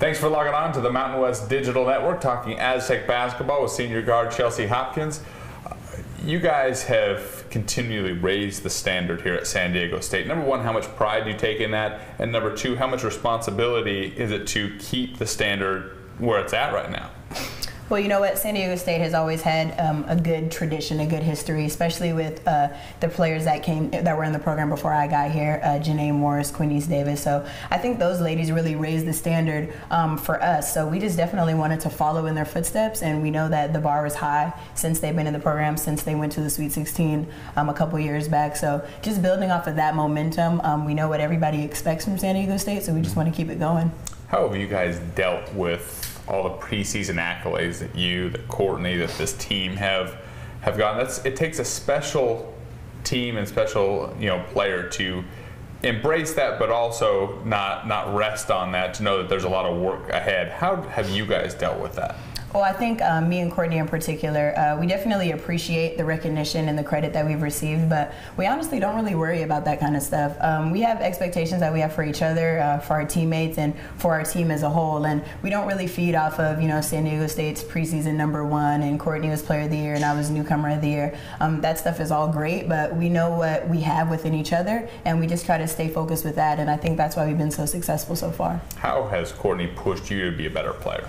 Thanks for logging on to the Mountain West Digital Network, talking Aztec basketball with senior guard Chelsea Hopkins. You guys have continually raised the standard here at San Diego State. Number one, how much pride do you take in that? And number two, how much responsibility is it to keep the standard where it's at right now? Well, you know what? San Diego State has always had a good tradition, a good history, especially with the players that were in the program before I got here, Janae Morris, Courtney Davis. So I think those ladies really raised the standard for us. So we just definitely wanted to follow in their footsteps, and we know that the bar is high since they've been in the program, since they went to the Sweet 16 a couple years back. So just building off of that momentum, we know what everybody expects from San Diego State, so we just want to keep it going. How have you guys dealt with all the preseason accolades that Courtney, that this team have gotten? It takes a special team and special player to embrace that, but also not rest on that, to know that there's a lot of work ahead. How have you guys dealt with that? Well, I think me and Courtney in particular, we definitely appreciate the recognition and the credit that we've received, but we honestly don't really worry about that kind of stuff. We have expectations that we have for each other, for our teammates, and for our team as a whole, and we don't really feed off of San Diego State's preseason #1 and Courtney was Player of the Year and I was Newcomer of the Year. That stuff is all great, but we know what we have within each other, and we just try to stay focused with that, and I think that's why we've been so successful so far. How has Courtney pushed you to be a better player?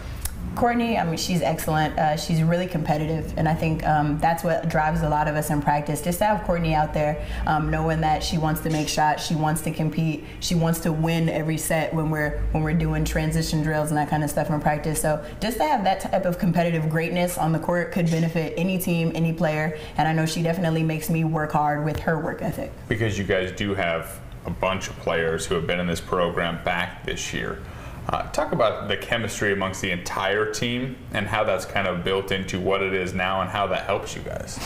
Courtney, I mean, she's excellent. She's really competitive, and I think that's what drives a lot of us in practice. Just to have Courtney out there, knowing that she wants to make shots, she wants to compete, she wants to win every set when we're doing transition drills and that kind of stuff in practice. So just to have that type of competitive greatness on the court could benefit any team, any player, and I know she definitely makes me work hard with her work ethic. Because you guys do have a bunch of players who have been in this program back this year. Talk about the chemistry amongst the entire team and how that's kind of built into what it is now and how that helps you guys.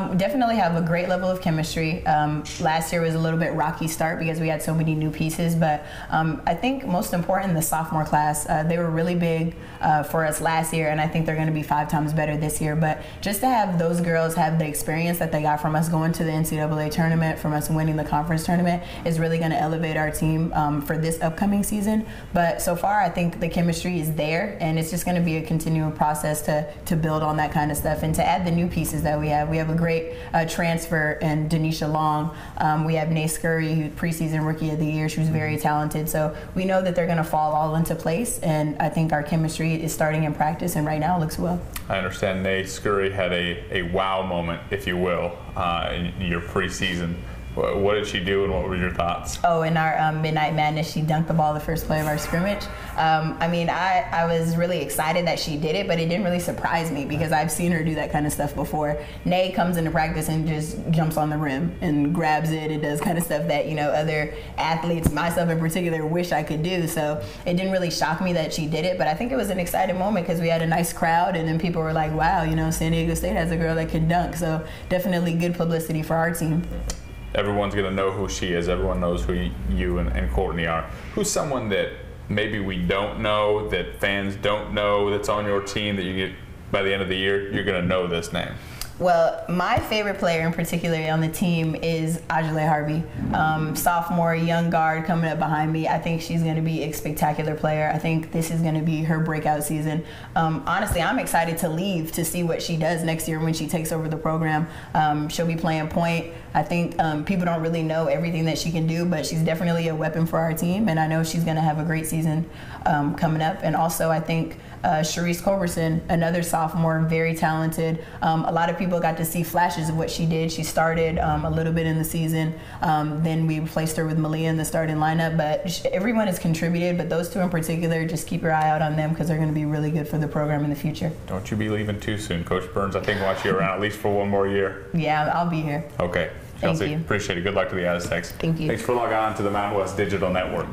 We definitely have a great level of chemistry. Last year was a little bit rocky start because we had so many new pieces, but I think most important, the sophomore class, they were really big for us last year, and I think they're going to be 5 times better this year. But just to have those girls have the experience that they got from us going to the NCAA tournament, from us winning the conference tournament, is really going to elevate our team for this upcoming season. But so far, I think the chemistry is there, and it's just going to be a continual process to build on that kind of stuff and to add the new pieces that we have. We have a great transfer in Denisha Long. We have Nay Scurry, who's preseason Rookie of the Year. She was very talented. So we know that they're going to fall all into place, and I think our chemistry is starting in practice, and right now it looks well. I understand Nay Scurry had a wow moment, if you will, in your preseason. What did she do, and what were your thoughts? Oh, in our Midnight Madness, she dunked the ball the first play of our scrimmage. I mean, I was really excited that she did it, but it didn't really surprise me because I've seen her do that kind of stuff before. Nay comes into practice and just jumps on the rim and grabs it and does kind of stuff that, other athletes, myself in particular, wish I could do. So it didn't really shock me that she did it, but I think it was an exciting moment because we had a nice crowd, and then people were like, wow, San Diego State has a girl that can dunk. So definitely good publicity for our team. Everyone's going to know who she is. Everyone knows who you and Courtney are. Who's someone that maybe we don't know, that fans don't know, that's on your team, that you get by the end of the year, you're going to know this name? Well, my favorite player in particular on the team is Ajale Harvey. Sophomore, young guard coming up behind me. I think she's going to be a spectacular player. I think this is going to be her breakout season. Honestly, I'm excited to leave to see what she does next year when she takes over the program. She'll be playing point. I think people don't really know everything that she can do, but she's definitely a weapon for our team, and I know she's going to have a great season coming up. And also, I think Sharice Culberson, another sophomore, very talented. A lot of people got to see flashes of what she did. She started a little bit in the season. Then we replaced her with Malia in the starting lineup. But everyone has contributed, but those two in particular, just keep your eye out on them because they're going to be really good for the program in the future. Don't you be leaving too soon. Coach Burns, I think, wants you around at least for one more year. Yeah, I'll be here. Okay. Chelsea, Thank you. Appreciate it. Good luck to the Aztecs. Thank you. Thanks for logging on to the Mountain West Digital Network.